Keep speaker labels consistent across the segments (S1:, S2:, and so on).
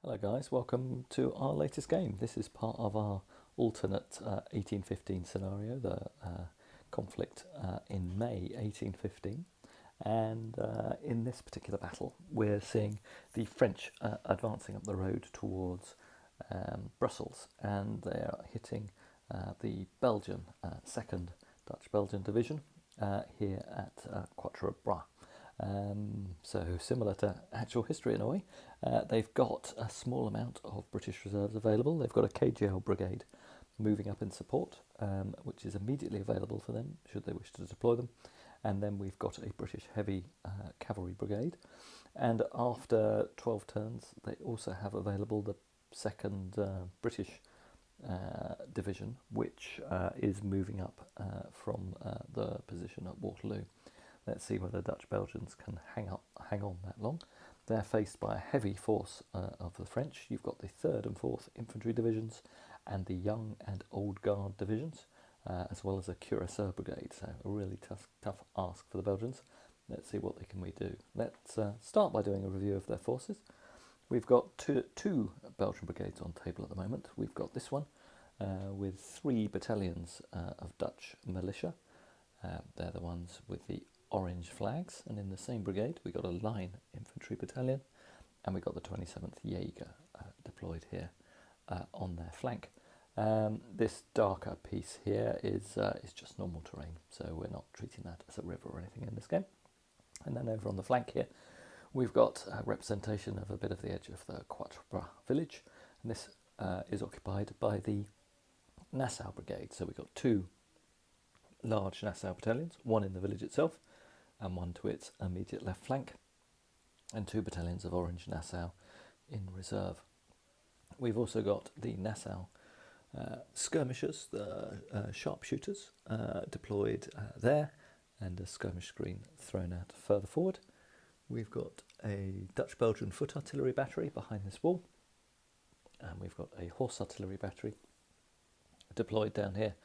S1: Hello guys, welcome to our latest game. This is part of our alternate 1815 scenario, the conflict in May 1815. And in this particular battle, we're seeing the French advancing up the road towards Brussels, and they're hitting the Belgian, 2nd Dutch Belgian Division here at Quatre Bras. So similar to actual history in a way. They've got a small amount of British reserves available. They've got a KGL brigade moving up in support, which is immediately available for them should they wish to deploy them. And then we've got a British heavy cavalry brigade. And after 12 turns, they also have available the 2nd British division, which is moving up from the position at Waterloo. Let's see whether Dutch Belgians can hang on that long. They're faced by a heavy force of the French. You've got the 3rd and 4th Infantry Divisions and the Young and Old Guard Divisions, as well as a Cuirassier Brigade. So a really tough ask for the Belgians. Let's see what we do. Let's start by doing a review of their forces. We've got two Belgian brigades on table at the moment. We've got this one with 3 battalions of Dutch militia. They're the ones with the orange flags, and in the same brigade we got a line infantry battalion, and we got the 27th Jaeger deployed here on their flank. This darker piece here is just normal terrain, so we're not treating that as a river or anything in this game. And then over on the flank here we've got a representation of a bit of the edge of the Quatre Bras village, and this is occupied by the Nassau Brigade. So we've got 2 large Nassau battalions, one in the village itself and one to its immediate left flank, and 2 battalions of Orange Nassau in reserve. We've also got the Nassau Skirmishes, the sharpshooters, deployed there, and a skirmish screen thrown out further forward. We've got a Dutch-Belgian foot artillery battery behind this wall, and we've got a horse artillery battery deployed down here.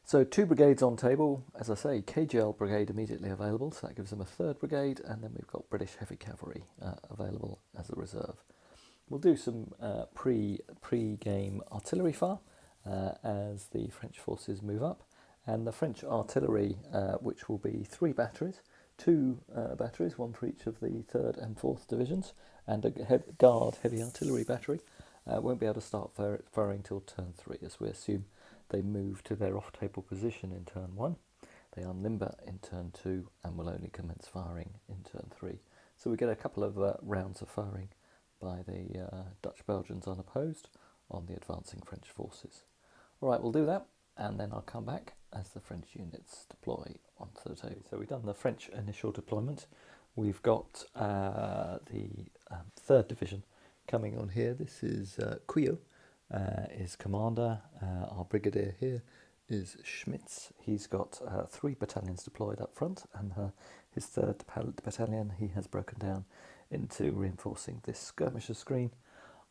S1: So 2 brigades on table, as I say, KGL brigade immediately available, so that gives them a 3rd brigade, and then we've got British heavy cavalry available as a reserve. We'll do some pre-game artillery fire as the French forces move up, and the French artillery, which will be 3 batteries, 2 batteries, one for each of the 3rd and 4th divisions, and a guard heavy artillery battery, won't be able to start firing till turn 3, as we assume they move to their off-table position in turn 1. They unlimber in turn 2 and will only commence firing in turn 3. So we get a couple of rounds of firing by the Dutch Belgians unopposed on the advancing French forces. Alright, we'll do that, and then I'll come back as the French units deploy onto the table. So we've done the French initial deployment. We've got the 3rd Division coming on here. This is Cuyo. Is commander. Our brigadier here is Schmitz. He's got 3 battalions deployed up front, and his 3rd battalion he has broken down into reinforcing this skirmisher screen.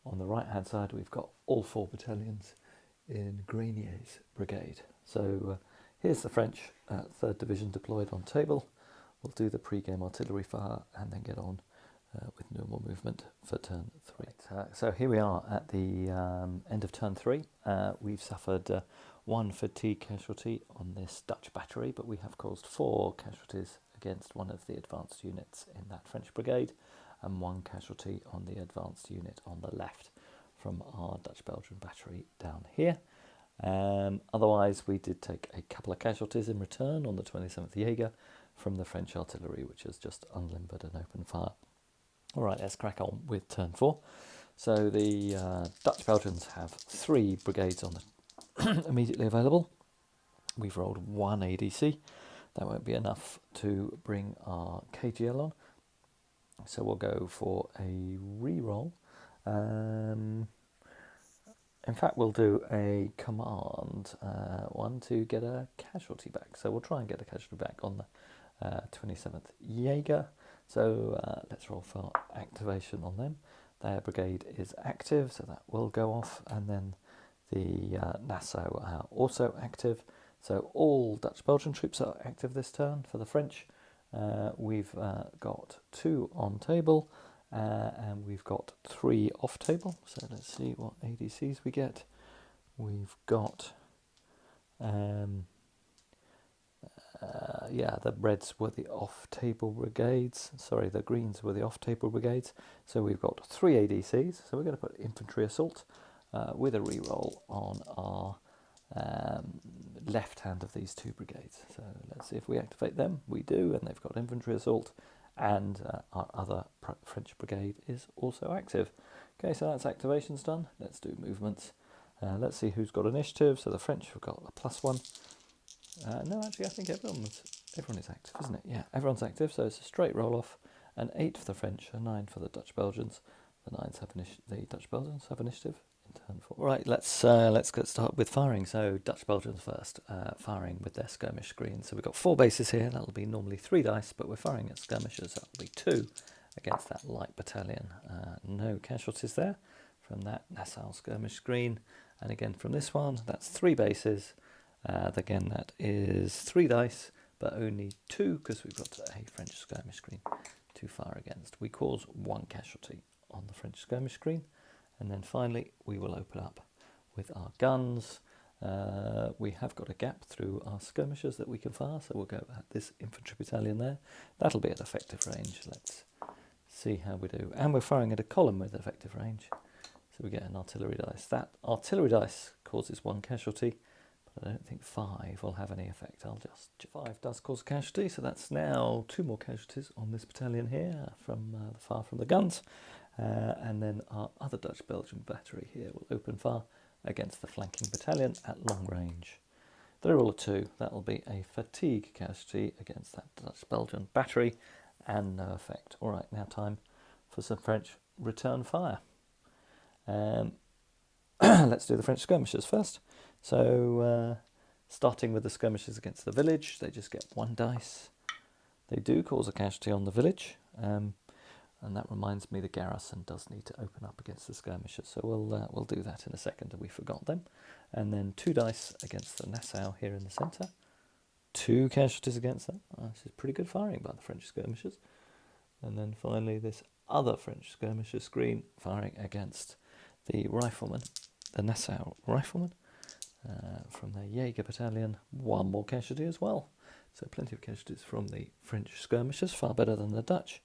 S1: On the right hand side we've got all 4 battalions in Grenier's brigade. So here's the French 3rd Division deployed on table. We'll do the pre-game artillery fire and then get on with normal movement for turn 3. So here we are at the end of turn 3. We've suffered 1 fatigue casualty on this Dutch battery, but we have caused 4 casualties against one of the advanced units in that French brigade, and 1 casualty on the advanced unit on the left from our Dutch-Belgian battery down here. Otherwise, we did take a couple of casualties in return on the 27th Jaeger from the French artillery, which has just unlimbered and opened fire. Alright, let's crack on with turn 4. So the Dutch Belgians have 3 brigades on the immediately available. We've rolled 1 ADC. That won't be enough to bring our KGL on. So we'll go for a re-roll. In fact, we'll do a command one to get a casualty back. So we'll try and get a casualty back on the 27th Jaeger. So let's roll for activation on them. Their brigade is active, so that will go off, and then the Nassau are also active. So all Dutch Belgian troops are active this turn. For the French, we've got 2 on table, and we've got 3 off table. So let's see what ADCs we get. We've got, yeah, the reds were the off table brigades. Sorry, the greens were the off table brigades. So we've got 3 ADCs. So we're going to put infantry assault with a reroll on our left hand of these 2 brigades. So let's see if we activate them. We do, and they've got infantry assault, and our other French brigade is also active. Okay, so that's activations done. Let's do movements. Let's see who's got initiative. So the French have got a +1. No, actually, I think everyone is active, isn't it? Yeah, everyone's active, so it's a straight roll off. An 8 for the French, a 9 for the Dutch Belgians. The Dutch Belgians have initiative in turn 4. Right, let's get started with firing. So Dutch Belgians first, firing with their skirmish screen. So we've got 4 bases here. That'll be normally 3 dice, but we're firing at skirmishes. That'll be 2 against that light battalion. No casualties there from that Nassau skirmish screen. And again from this one, that's 3 bases. Again, that is 3 dice, but only 2 because we've got a French skirmish screen to fire against. We cause 1 casualty on the French skirmish screen, and then finally we will open up with our guns. We have got a gap through our skirmishers that we can fire, so we'll go at this infantry battalion there. That'll be at effective range. Let's see how we do. And we're firing at a column with effective range, so we get an artillery dice. That artillery dice causes 1 casualty. I don't think 5 will have any effect. 5 does cause a casualty, so that's now 2 more casualties on this battalion here from the fire from the guns. And then our other Dutch-Belgian battery here will open fire against the flanking battalion at long range. The roll of 2, that will be a fatigue casualty against that Dutch-Belgian battery, and no effect. All right, now time for some French return fire. Let's do the French skirmishers first. So, starting with the skirmishes against the village, they just get 1 dice. They do cause a casualty on the village, and that reminds me the garrison does need to open up against the skirmishers, so we'll do that in a second, we forgot them. And then 2 dice against the Nassau here in the centre. 2 casualties against that. This is pretty good firing by the French skirmishers. And then finally this other French skirmisher screen firing against the riflemen, the Nassau riflemen. From their Jaeger battalion, 1 more casualty as well. So plenty of casualties from the French skirmishers, far better than the Dutch.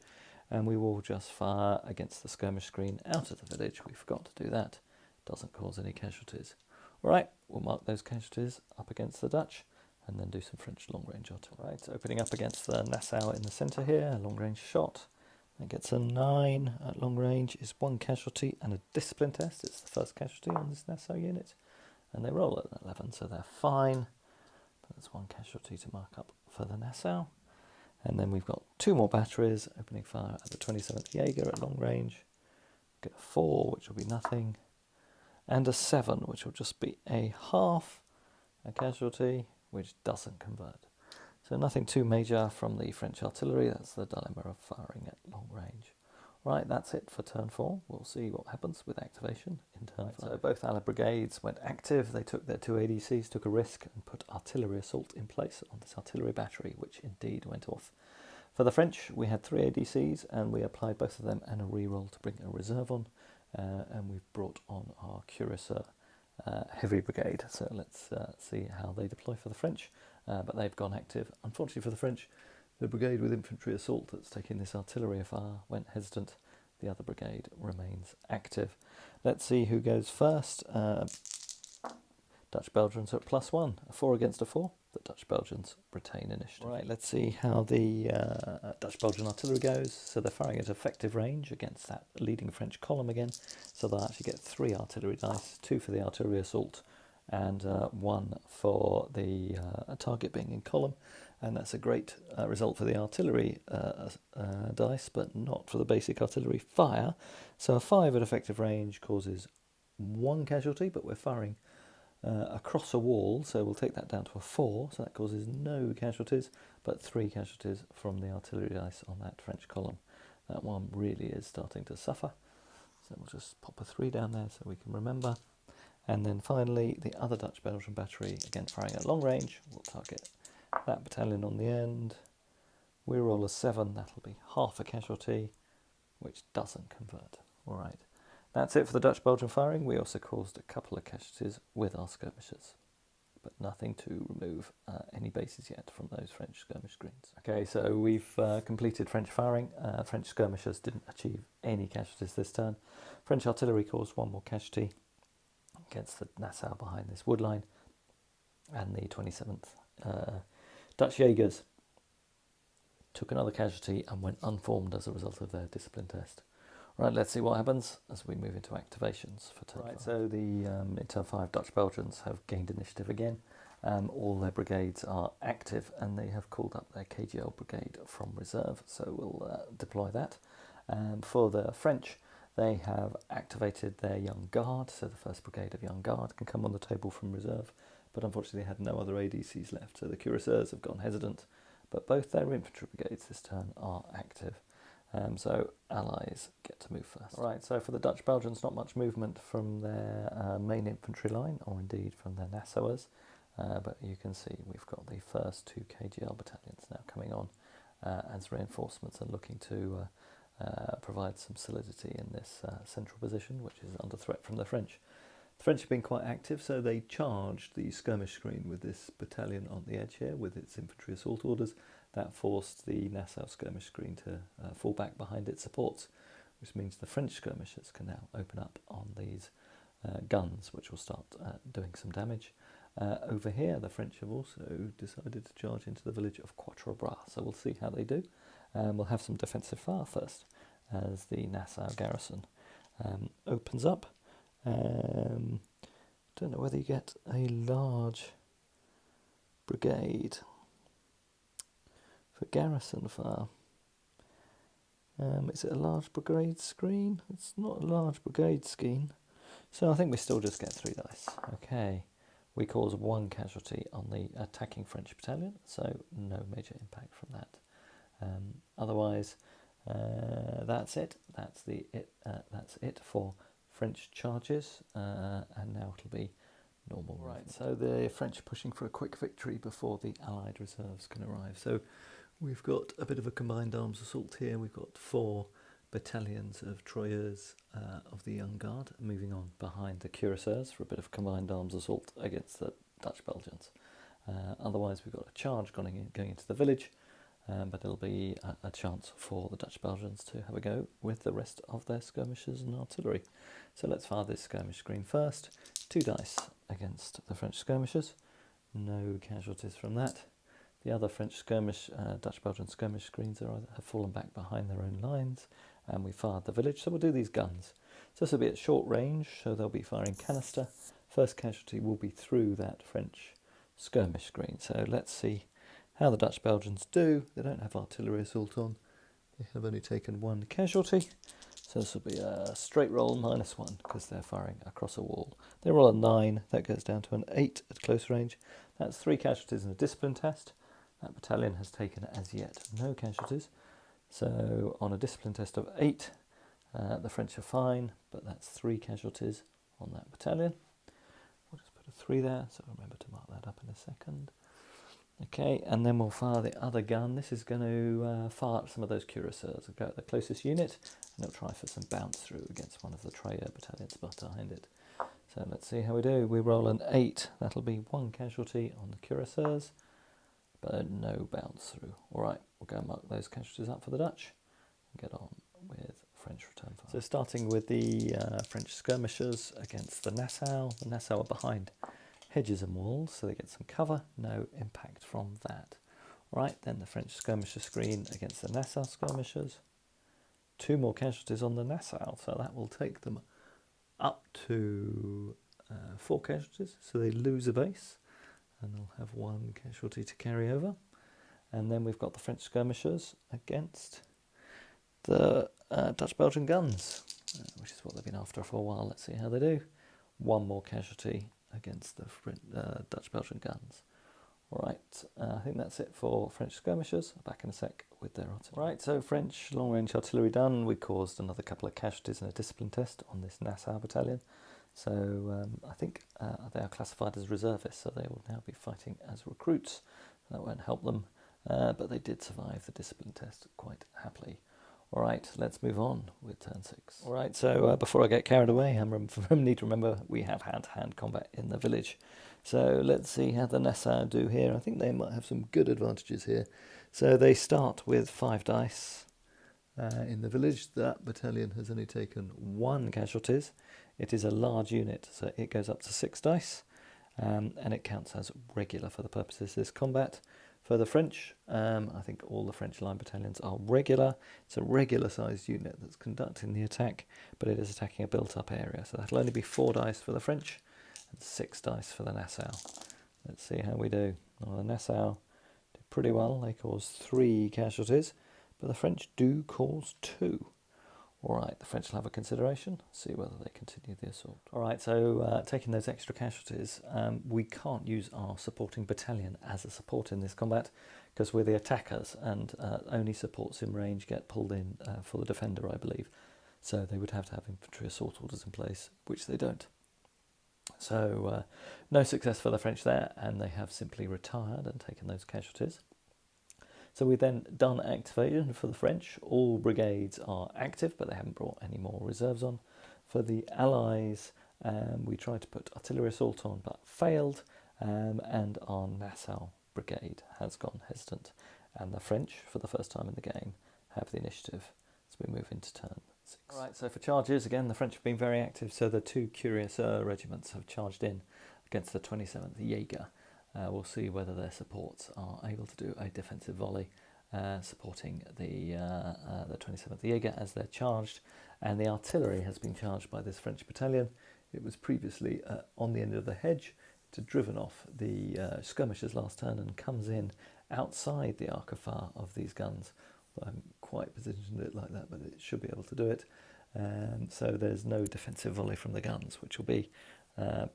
S1: And we will just fire against the skirmish screen out of the village. We forgot to do that. Doesn't cause any casualties. All right, we'll mark those casualties up against the Dutch and then do some French long-range artillery. Right, opening up against the Nassau in the centre here, a long-range shot. That gets a 9 at long range, is 1 casualty and a discipline test. It's the first casualty on this Nassau unit. And they roll at 11, so they're fine. But there's 1 casualty to mark up for the Nassau. And then we've got 2 more batteries opening fire at the 27th Jaeger at long range. Get a 4, which will be nothing. And a 7, which will just be a half a casualty, which doesn't convert. So nothing too major from the French artillery. That's the dilemma of firing at long range. Right, that's it for turn 4. We'll see what happens with activation in turn 5. So both Allied brigades went active. They took their 2 ADCs, took a risk, and put artillery assault in place on this artillery battery, which indeed went off. For the French, we had 3 ADCs, and we applied both of them and a reroll to bring a reserve on. And we've brought on our Cuirassier heavy brigade. So let's see how they deploy for the French. But they've gone active. Unfortunately for the French, the brigade with infantry assault that's taking this artillery fire went hesitant. The other brigade remains active. Let's see who goes first. Dutch Belgians are at +1, a 4 against a 4. The Dutch Belgians retain initiative. Right, let's see how the Dutch Belgian artillery goes. So they're firing at effective range against that leading French column again. So they'll actually get 3 artillery dice, 2 for the artillery assault and 1 for the target being in column. And that's a great result for the artillery dice, but not for the basic artillery fire. So a 5 at effective range causes 1 casualty, but we're firing across a wall, so we'll take that down to a 4, so that causes no casualties, but 3 casualties from the artillery dice on that French column. That one really is starting to suffer, so we'll just pop a 3 down there so we can remember. And then finally, the other Dutch-Belgian battery, again firing at long range, we'll target that battalion on the end. We roll a 7, that'll be half a casualty, which doesn't convert. All right, that's it for the Dutch-Belgian firing. We also caused a couple of casualties with our skirmishers, but nothing to remove any bases yet from those French skirmish screens. Okay, so we've completed French firing. French skirmishers didn't achieve any casualties this turn. French artillery caused one more casualty against the Nassau behind this wood line, and the 27th Dutch Jaegers took another casualty and went unformed as a result of their discipline test. Right, let's see what happens as we move into activations for turn 5. So the in turn 5 Dutch Belgians have gained initiative again. All their brigades are active and they have called up their KGL brigade from reserve, so we'll deploy that. For the French, they have activated their Young Guard, so the 1st Brigade of Young Guard can come on the table from reserve, but unfortunately they had no other ADCs left, so the Cuirassiers have gone hesitant, but both their infantry brigades this turn are active. So allies get to move first. Right, so for the Dutch Belgians, not much movement from their main infantry line, or indeed from their Nassauers, but you can see we've got the first 2 KGL battalions now coming on as reinforcements and looking to provide some solidity in this central position, which is under threat from the French. The French have been quite active, so they charged the skirmish screen with this battalion on the edge here with its infantry assault orders. That forced the Nassau skirmish screen to fall back behind its supports, which means the French skirmishers can now open up on these guns, which will start doing some damage. Over here, the French have also decided to charge into the village of Quatre Bras, so we'll see how they do. We'll have some defensive fire first, as the Nassau garrison opens up. Don't know whether you get a large brigade for garrison fire. Is it a large brigade screen? It's not a large brigade scheme, so I think we still just get 3 dice. Okay, we cause 1 casualty on the attacking French battalion, so no major impact from that. Otherwise, that's it. That's it for French charges, and now it'll be normal. Right, so the French are pushing for a quick victory before the Allied reserves can arrive. So we've got a bit of a combined arms assault here. We've got 4 battalions of Troyers of the Young Guard moving on behind the Cuirassiers for a bit of combined arms assault against the Dutch Belgians. Otherwise, we've got a charge going into the village, but it'll be a chance for the Dutch Belgians to have a go with the rest of their skirmishers and artillery. So let's fire this skirmish screen first. 2 dice against the French skirmishers. No casualties from that. The other French Dutch-Belgian skirmish screens have fallen back behind their own lines, and we fired the village, so we'll do these guns. So this will be at short range, so they'll be firing canister. First casualty will be through that French skirmish screen, so let's see how the Dutch-Belgians do. They don't have artillery assault on. They have only taken 1 casualty, so this will be a straight roll -1, because they're firing across a wall. They roll a 9, that goes down to an 8 at close range. That's 3 casualties in a discipline test. That battalion has taken as yet no casualties. So on a discipline test of 8, the French are fine, but that's 3 casualties on that battalion. We'll just put a 3 there, so remember to mark that up in a second. Okay, and then we'll fire the other gun. This is going to fire some of those Cuirassiers. We'll go at the closest unit, and it'll try for some bounce through against one of the Troyer battalions behind it. So let's see how we do. We roll an 8. That'll be 1 casualty on the Cuirassiers, but no bounce through. All right, we'll go and mark those casualties up for the Dutch and get on with French return fire. So starting with the French skirmishers against the Nassau. The Nassau are behind hedges and walls, so they get some cover. No impact from that. Right, then the French skirmisher screen against the Nassau skirmishers. 2 more casualties on the Nassau, so that will take them up to 4 casualties, so they lose a base, and they'll have 1 casualty to carry over. And then we've got the French skirmishers against the Dutch-Belgian guns, which is what they've been after for a while. Let's see how they do. 1 more casualty against the Dutch-Belgian guns. All right, I think that's it for French skirmishers. I'll back in a sec with their artillery. Right, so French long-range artillery done. We caused another couple of casualties in a discipline test on this Nassau battalion. So I think they are classified as reservists, so they will now be fighting as recruits. That won't help them, but they did survive the discipline test quite happily. All right, let's move on with turn 6. All right, so before I get carried away, I need to remember we have hand-to-hand combat in the village. So let's see how the Nassau do here. I think they might have some good advantages here. So they start with 5 dice. In the village, that battalion has only taken 1 casualties. It is a large unit, so it goes up to 6 dice, and it counts as regular for the purposes of this combat. For the French, I think all the French line battalions are regular. It's a regular-sized unit that's conducting the attack, but it is attacking a built-up area. So that'll only be 4 dice for the French and 6 dice for the Nassau. Let's see how we do. Well, the Nassau did pretty well. They caused 3 casualties, but the French do cause 2. All right, the French will have a consideration, see whether they continue the assault. All right, so taking those extra casualties, we can't use our supporting battalion as a support in this combat because we're the attackers, and only supports in range get pulled in for the defender, I believe. So they would have to have infantry assault orders in place, which they don't. So no success for the French there, and they have simply retired and taken those casualties. So we've then done activation for the French. All brigades are active, but they haven't brought any more reserves on. For the Allies, we tried to put artillery assault on, but failed, and our Nassau brigade has gone hesitant. And the French, for the first time in the game, have the initiative as we move into turn 6. All right, so for charges, again, the French have been very active, so the 2 Cuirassier regiments have charged in against the 27th Jaeger. We'll see whether their supports are able to do a defensive volley, supporting the 27th Jaeger as they're charged. And the artillery has been charged by this French battalion. It was previously on the end of the hedge. It had driven off the skirmishers last turn and comes in outside the arc of fire of these guns. Well, I haven't quite positioned it like that, but it should be able to do it. So there's no defensive volley from the guns, which will be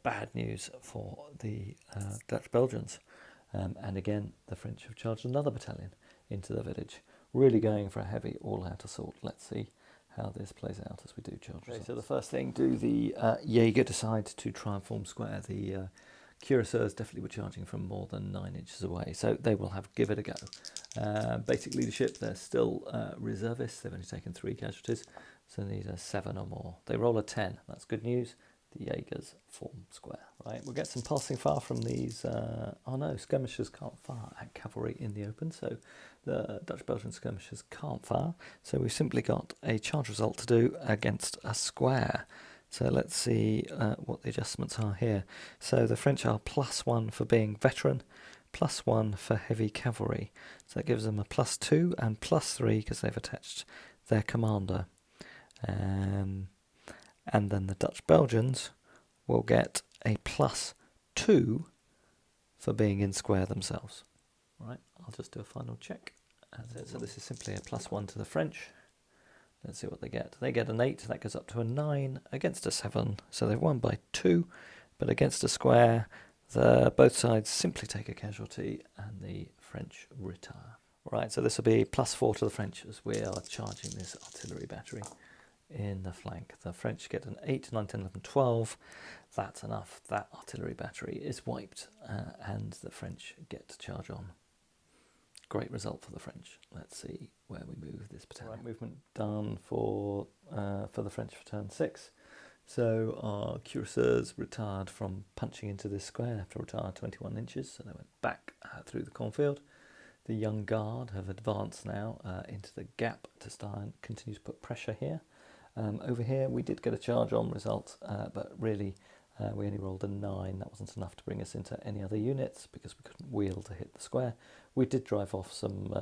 S1: bad news for the Dutch Belgians. And again, the French have charged another battalion into the village, really going for a heavy all-out assault. Let's see how this plays out as we do charge. Okay, so the first thing, do the Jaeger decide to try and form square? The Cuirassiers definitely were charging from more than 9 inches away, so they will give it a go. Basic leadership, they're still reservists. They've only taken 3 casualties, so these are 7 or more. They roll a 10, that's good news. The Jaegers form square. Right, we'll get some passing fire from these. Oh no, skirmishers can't fire at cavalry in the open, so the Dutch-Belgian skirmishers can't fire. So we've simply got a charge result to do against a square. So let's see what the adjustments are here. So the French are +1 for being veteran, +1 for heavy cavalry. So that gives them a +2 and +3 because they've attached their commander. And then the Dutch Belgians will get a +2 for being in square themselves. Right, I'll just do a final check. So this is simply a +1 to the French. Let's see what they get. They get an 8, that goes up to a 9 against a 7. So they've won by 2, but against a square, both sides simply take a casualty and the French retire. Right, so this will be +4 to the French as we are charging this artillery battery in the flank. The French get an 8, 9, 10, 11, 12. That's enough. That artillery battery is wiped, and the French get to charge on. Great result for the French. Let's see where we move this battalion. Right, movement done for the French for turn 6. So our Cuirassiers retired from punching into this square. They have to retire 21 inches, so they went back through the cornfield. The Young Guard have advanced now into the gap to start and continue to put pressure here. Over here we did get a charge on result, but really we only rolled a 9. That wasn't enough to bring us into any other units because we couldn't wheel to hit the square. We did drive off some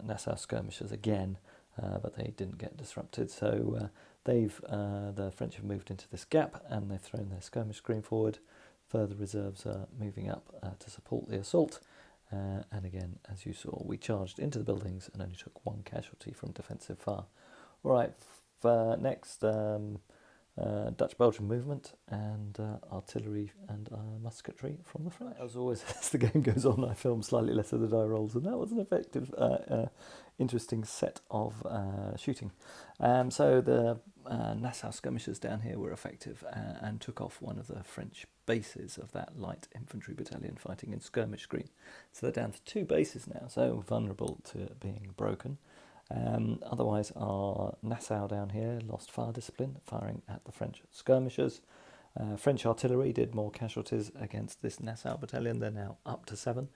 S1: Nassau skirmishers again, but they didn't get disrupted. So the French have moved into this gap and they've thrown their skirmish screen forward. Further reserves are moving up to support the assault. And again, as you saw, we charged into the buildings and only took 1 casualty from defensive fire. All right, next Dutch-Belgian movement and artillery and musketry from the French. As always, as the game goes on, I film slightly less of the die rolls, and that was an effective, interesting set of shooting. So the Nassau skirmishers down here were effective and took off one of the French bases of that light infantry battalion fighting in skirmish green. So they're down to 2 bases now, so vulnerable to being broken. Otherwise, our Nassau down here lost fire discipline, firing at the French skirmishers. French artillery did more casualties against this Nassau battalion. They're now up to 7,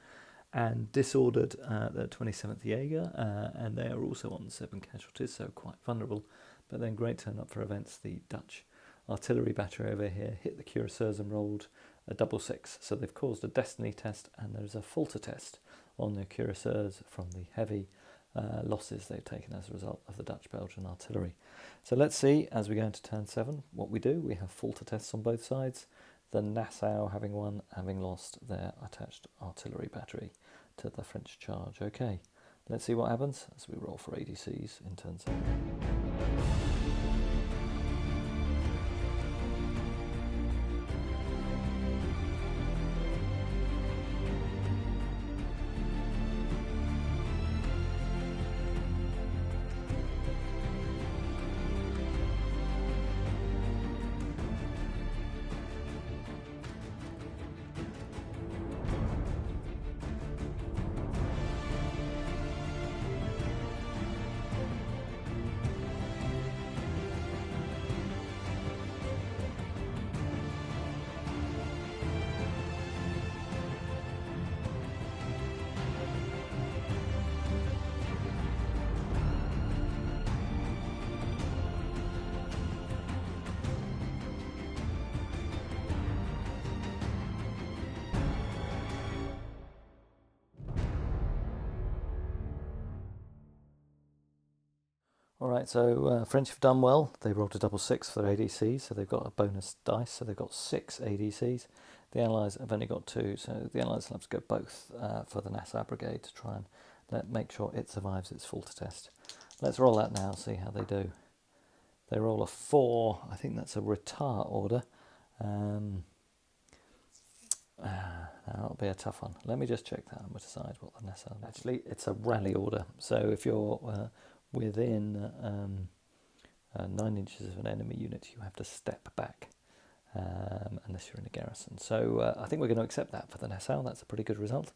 S1: and disordered the 27th Jaeger, and they are also on 7 casualties, so quite vulnerable. But then great turn up for events. The Dutch artillery battery over here hit the cuirassiers and rolled a 666, so they've caused a destiny test, and there's a falter test on the cuirassiers from the heavy losses they've taken as a result of the Dutch-Belgian artillery. So let's see, as we go into turn 7, what we do. We have falter tests on both sides. The Nassau having won, having lost their attached artillery battery to the French charge. Okay, let's see what happens as we roll for ADCs in turn 7. Alright, so French have done well. They rolled a 666 for their ADCs, so they've got a bonus dice, so they've got 6 ADCs. The Allies have only got 2, so the Allies will have to go both for the Nassau Brigade to try and make sure it survives its falter test. Let's roll that now, see how they do. They roll a 4, I think that's a retire order. That'll be a tough one. Let me just check that and we'll decide what the Nassau is. Actually, it's a rally order, so if you're within 9 inches of an enemy unit, you have to step back unless you're in a garrison. So I think we're going to accept that for the Nassau. That's a pretty good result.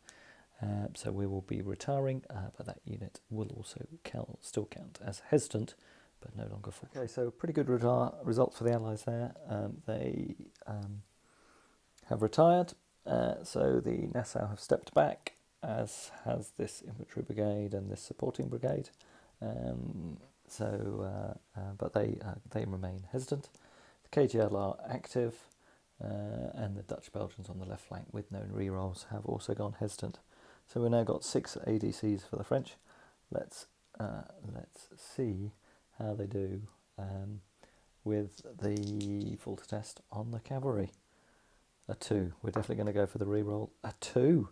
S1: So we will be retiring, but that unit will also still count as hesitant, but no longer full. Okay, so pretty good result for the Allies there. They have retired, so the Nassau have stepped back, as has this infantry brigade and this supporting brigade. But they remain hesitant. The KGL are active, and the Dutch Belgians on the left flank with known rerolls have also gone hesitant. So we've now got 6 ADCs for the French. Let's see how they do with the falter test on the cavalry. A 2. We're definitely going to go for the reroll. A 2.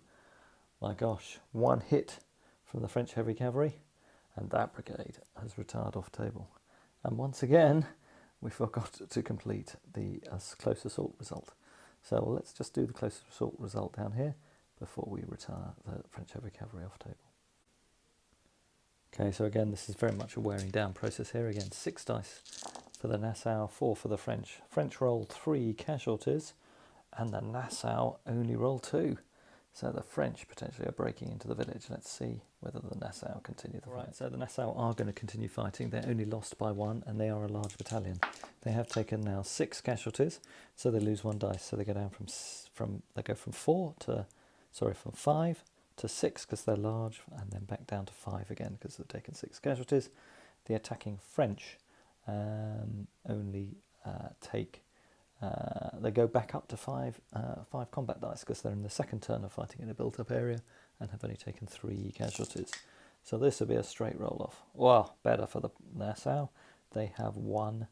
S1: My gosh, 1 hit from the French heavy cavalry. And that brigade has retired off table. And once again, we forgot to complete the close assault result. So let's just do the close assault result down here before we retire the French heavy cavalry off table. Okay, so again, this is very much a wearing down process here. Again, 6 dice for the Nassau, 4 for the French. French roll 3 casualties, and the Nassau only roll 2. So the French potentially are breaking into the village. Let's see whether the Nassau continue the fight. Right, so the Nassau are going to continue fighting. They're only lost by 1, and they are a large battalion. They have taken now 6 casualties, so they lose 1 dice. So they go down from 5 to 6 because they're large, and then back down to 5 again because they've taken 6 casualties. The attacking French only take. They go back up to 5 combat dice because they're in the second turn of fighting in a built-up area and have only taken 3 casualties. So this will be a straight roll-off. Well, better for the Nassau. They have 1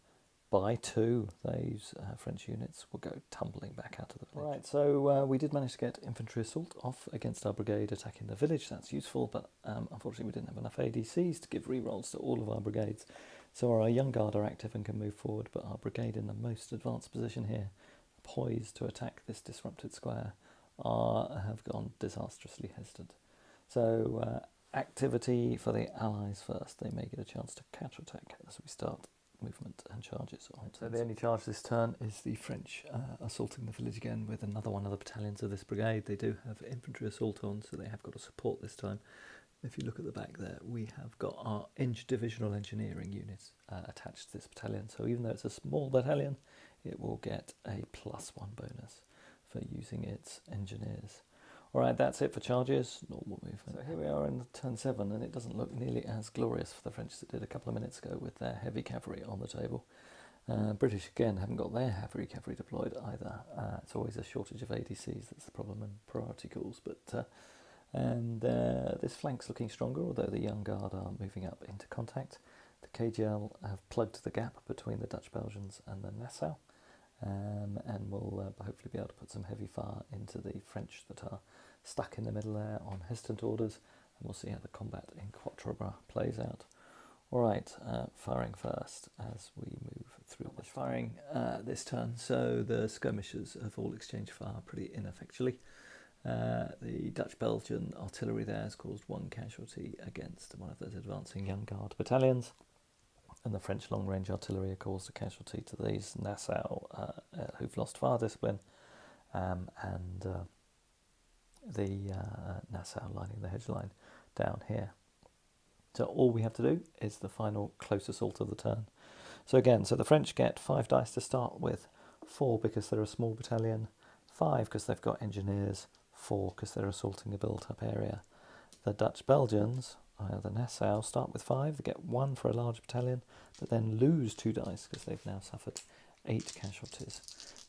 S1: by 2. Those French units will go tumbling back out of the village. Right, so we did manage to get infantry assault off against our brigade attacking the village. That's useful, but unfortunately we didn't have enough ADCs to give re-rolls to all of our brigades. So our young guard are active and can move forward, but our brigade in the most advanced position here, poised to attack this disrupted square, have gone disastrously hesitant. So activity for the Allies first. They may get a chance to counter-attack as we start movement and charges on. So the only charge this turn is the French assaulting the village again with another one of the battalions of this brigade. They do have infantry assault on, so they have got a support this time. if you look at the back there, we have got our divisional engineering unit attached to this battalion. So even though it's a small battalion, it will get a +1 bonus for using its engineers. All right, that's it for charges, normal movement. So here we are in turn 7, and it doesn't look nearly as glorious for the French as it did a couple of minutes ago with their heavy cavalry on the table. British, again, haven't got their heavy cavalry deployed either. It's always a shortage of ADCs, that's the problem in priority calls. But this flank's looking stronger, although the Young Guard are moving up into contact. The KGL have plugged the gap between the Dutch Belgians and the Nassau, and will hopefully be able to put some heavy fire into the French that are stuck in the middle there on hesitant orders, and we'll see how the combat in Quatre Bras plays out. All right, firing first as we move through this. Firing this turn, so the skirmishes have all exchanged fire pretty ineffectually. The Dutch-Belgian artillery there has caused 1 casualty against one of those advancing Young Guard battalions, and the French long-range artillery have caused a casualty to these Nassau who've lost fire discipline, and the Nassau lining the hedge line down here. So all we have to do is the final close assault of the turn. So again, so the French get 5 dice to start with, 4 because they're a small battalion, 5 because they've got engineers, 4 because they're assaulting a built-up area. The Dutch-Belgians, the Nassau, start with 5, they get 1 for a large battalion, but then lose 2 dice because they've now suffered 8 casualties.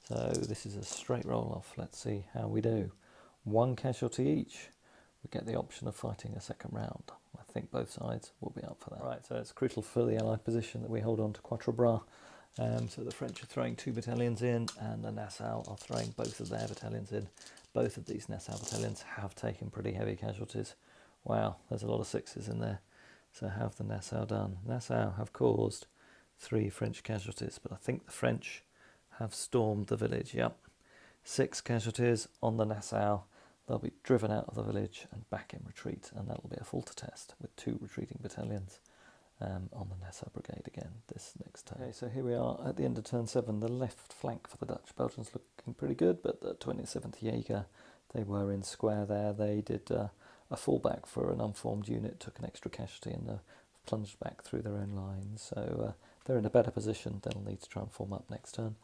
S1: So this is a straight roll-off. Let's see how we do. 1 casualty each. We get the option of fighting a second round. I think both sides will be up for that. Right, so it's crucial for the Allied position that we hold on to Quatre Bras. So the French are throwing 2 battalions in, and the Nassau are throwing both of their battalions in. Both of these Nassau battalions have taken pretty heavy casualties. Wow, there's a lot of 6s in there. So how have the Nassau done? Nassau have caused 3 French casualties, but I think the French have stormed the village. Yep, 6 casualties on the Nassau. They'll be driven out of the village and back in retreat, and that'll be a Fulta test with 2 retreating battalions on the Nassau Brigade again this next turn. Okay, so here we are at the end of turn 7. The left flank for the Dutch Belgians looking pretty good, but the 27th Jaeger, they were in square there. They did a fallback for an unformed unit, took an extra casualty, and plunged back through their own lines. So they're in a better position. They'll need to try and form up next turn.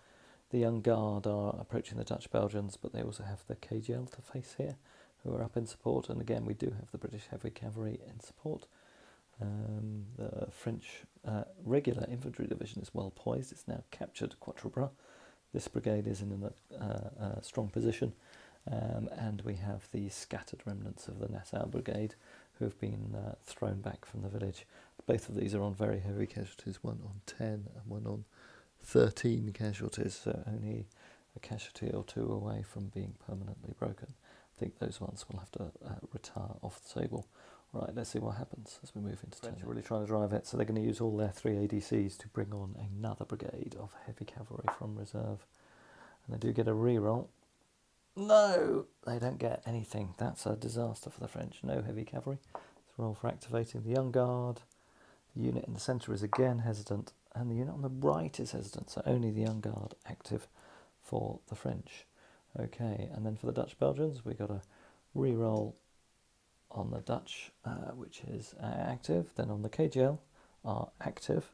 S1: The Young Guard are approaching the Dutch Belgians, but they also have the KGL to face here, who are up in support. And again, we do have the British Heavy Cavalry in support. The French regular infantry division is well poised. It's now captured Quatre Bras. This brigade is in a strong position. And we have the scattered remnants of the Nassau Brigade, who have been thrown back from the village. Both of these are on very heavy casualties, one on 10 and one on 13 casualties, so only a casualty or 2 away from being permanently broken. I think those ones will have to retire off the table. Right, let's see what happens as we move into turn. French are really trying to drive it, so they're going to use all their 3 ADCs to bring on another brigade of heavy cavalry from reserve. And they do get a reroll. No, they don't get anything. That's a disaster for the French. No heavy cavalry. Let's roll for activating the Young Guard. The unit in the centre is again hesitant, and the unit on the right is hesitant, so only the Young Guard active for the French. Okay, and then for the Dutch Belgians, we got a re-roll on the Dutch, which is active, then on the KGL are active,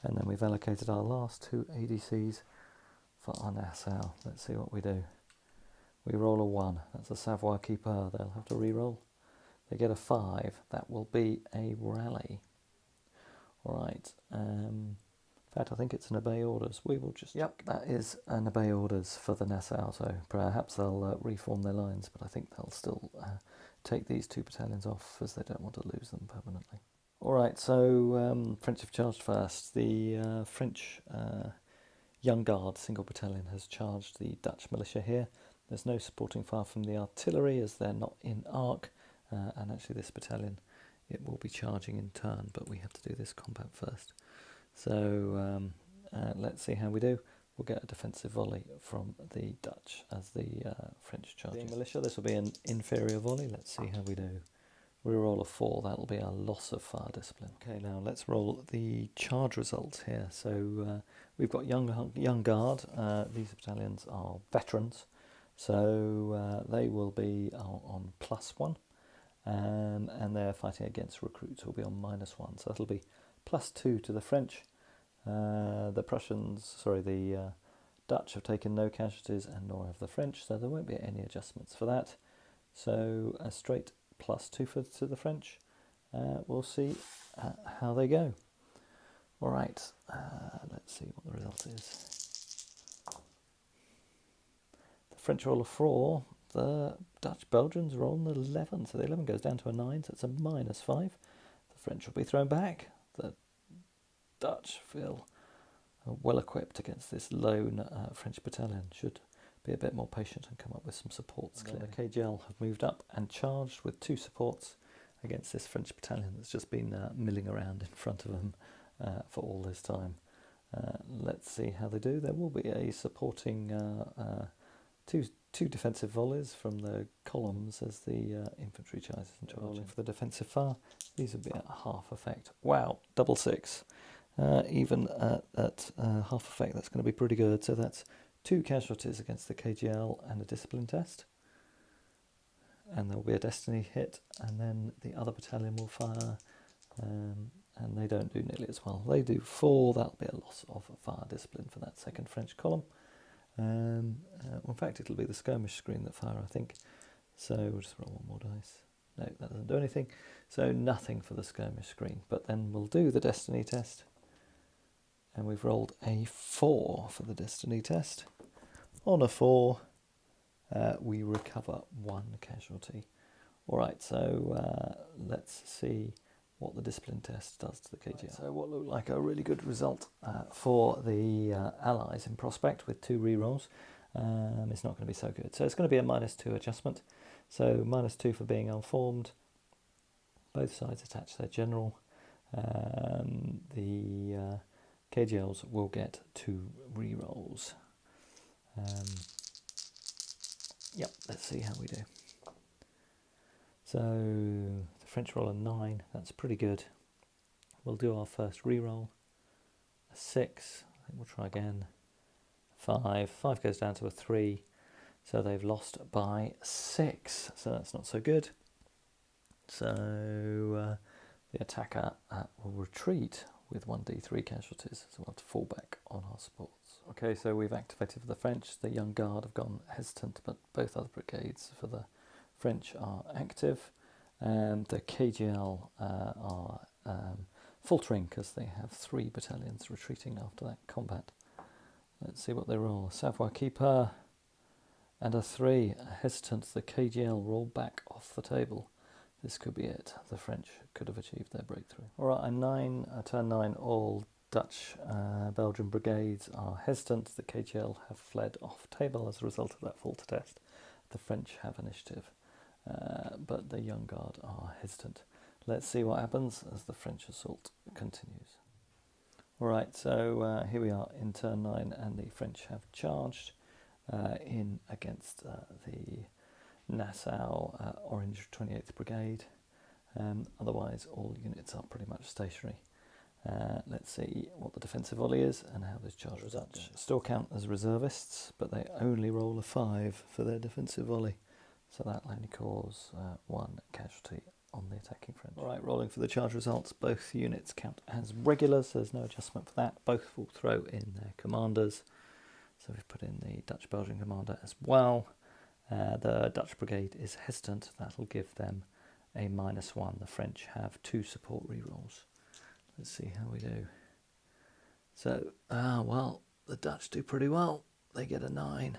S1: and then we've allocated our last 2 ADCs for our Nassau. Let's see what we do. We roll a 1, that's a Savoy Keeper, they'll have to re-roll. They get a 5, that will be a rally. Alright, in fact I think it's an obey orders. We will just... Yep, that is an obey orders for the Nassau, so perhaps they'll reform their lines, but I think they'll still take these 2 battalions off as they don't want to lose them permanently. Alright, so French have charged first. The French Young Guard single battalion has charged the Dutch militia here. There's no supporting fire from the artillery as they're not in arc, and actually this battalion, it will be charging in turn, but we have to do this combat first. So let's see how we do. We'll get a defensive volley from the Dutch as the French charge. The militia, this will be an inferior volley. Let's see how we do. We roll a 4, that'll be our loss of fire discipline. Okay, now let's roll the charge results here. So we've got Young Guard. These battalions are veterans, so they will be on +1. and they're fighting against recruits who will be on -1. So that'll be +2 to the French. The Dutch have taken no casualties, and nor have the French, so there won't be any adjustments for that. So a straight +2 to the French. We'll see how they go. All right, let's see what the result is. The French roll a 4. The Dutch Belgians roll an 11, so the 11 goes down to a 9, so it's a -5. The French will be thrown back. The Dutch feel well equipped against this lone French battalion. Should be a bit more patient and come up with some supports. The KGL have moved up and charged with 2 supports against this French battalion that's just been milling around in front of them for all this time. Let's see how they do. There will be a supporting two defensive volleys from the columns as the infantry charges and charging for the defensive fire. These would be at half effect. Wow, 6. Even at half effect, that's going to be pretty good. So that's 2 casualties against the KGL and a discipline test. And there will be a destiny hit, and then the other battalion will fire, and they don't do nearly as well. They do 4, that'll be a loss of fire discipline for that second French column. In fact, it'll be the skirmish screen that fire, I think. So we'll just roll 1 more dice. No, that doesn't do anything. So nothing for the skirmish screen. But then we'll do the destiny test. And we've rolled a 4 for the destiny test. On a 4, we recover 1 casualty. All right, so let's see what the discipline test does to the KGL. Right, so what looked like a really good result for the Allies in prospect with 2 rerolls is not going to be so good. So it's going to be a -2 adjustment. So -2 for being unformed. Both sides attach their general. The KGLs will get 2 rerolls. Yep, let's see how we do. So the French roll a 9, that's pretty good. We'll do our first reroll. A 6, I think we'll try again. 5 goes down to a 3, so they've lost by 6, so that's not so good. So the attacker will retreat with 1d3 casualties, so we'll have to fall back on our supports. Okay, so we've activated for the French. The Young Guard have gone hesitant, but both other brigades for the French are active. The KGL are faltering because they have 3 battalions retreating after that combat. Let's see what they roll. Savoy Keeper and a 3. Hesitant, the KGL roll back off the table. This could be it. The French could have achieved their breakthrough. All right, turn 9, all Dutch Belgian brigades are hesitant. The KGL have fled off table as a result of that falter test. The French have initiative, but the Young Guard are hesitant. Let's see what happens as the French assault continues. All right, so here we are in turn 9, and the French have charged in against the Nassau Orange 28th Brigade. Otherwise, all units are pretty much stationary. Let's see what the defensive volley is and how this charge results. Still count as reservists, but they only roll a 5 for their defensive volley, so that'll only cause 1 casualty on the attacking French. All right, rolling for the charge results. Both units count as regulars, so there's no adjustment for that. Both will throw in their commanders, so we've put in the Dutch Belgian commander as well. The Dutch brigade is hesitant. That'll give them a -1. The French have 2 support rerolls. Let's see how we do. So, well, the Dutch do pretty well. They get a 9.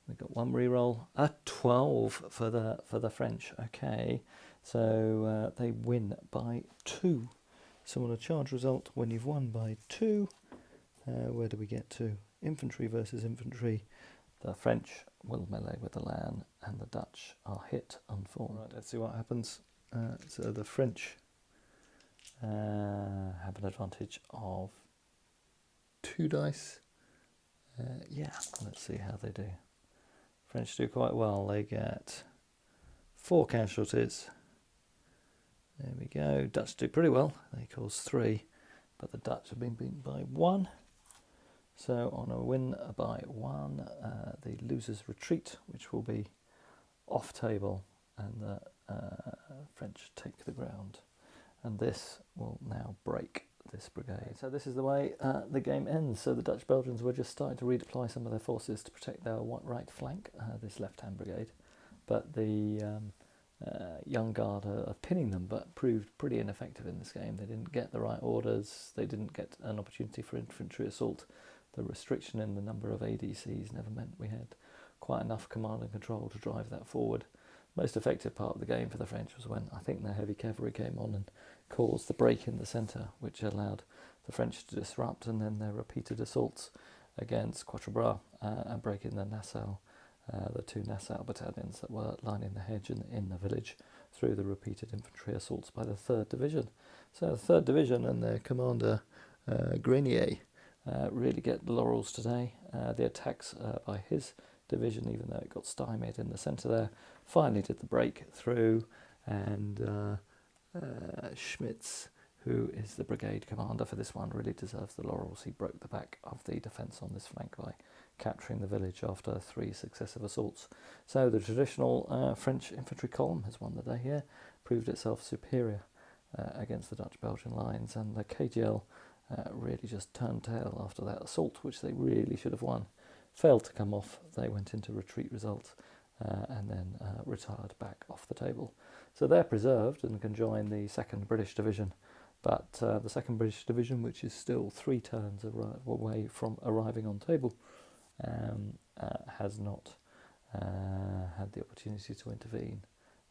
S1: We've got 1 reroll, a 12 for the French. Okay, so they win by 2. So on a charge result, when you've won by 2, where do we get to? Infantry versus infantry. The French will melee with the Lan, and the Dutch are hit unformed. Right, let's see what happens. So the French have an advantage of 2 dice. Yeah, let's see how they do. French do quite well. They get 4 casualties. There we go. Dutch do pretty well. They cause 3, but the Dutch have been beaten by 1. So on a win by 1, the losers retreat, which will be off table, and the French take the ground. And this will now break this brigade. So this is the way the game ends. So the Dutch Belgians were just starting to redeploy some of their forces to protect their right flank, this left-hand brigade. But the Young Guard are pinning them, but proved pretty ineffective in this game. They didn't get the right orders. They didn't get an opportunity for infantry assault. The restriction in the number of ADCs never meant we had quite enough command and control to drive that forward. Most effective part of the game for the French was when I think their heavy cavalry came on and caused the break in the centre, which allowed the French to disrupt, and then their repeated assaults against Quatre Bras and breaking the two Nassau battalions that were lining the hedge in the village through the repeated infantry assaults by the 3rd Division. So the 3rd Division and their commander Grenier really get the laurels today. The attacks by his division, even though it got stymied in the centre there, finally did the breakthrough, and Schmitz, who is the brigade commander for this one, really deserves the laurels. He broke the back of the defence on this flank by capturing the village after 3 successive assaults. So the traditional French infantry column has won the day here, proved itself superior against the Dutch-Belgian lines, and the KGL really just turned tail after that assault, which they really should have won. Failed to come off. They went into retreat result and then retired back off the table. So they're preserved and can join the 2nd British Division, but the 2nd British Division, which is still 3 turns away from arriving on table, has not had the opportunity to intervene,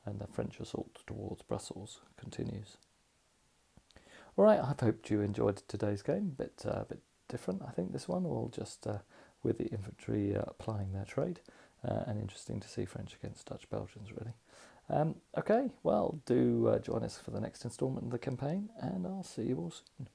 S1: and the French assault towards Brussels continues. All right, I hope you enjoyed today's game. A bit different, I think, this one, all just with the infantry applying their trade, and interesting to see French against Dutch Belgians, really. Okay, well, do join us for the next instalment of the campaign, and I'll see you all soon.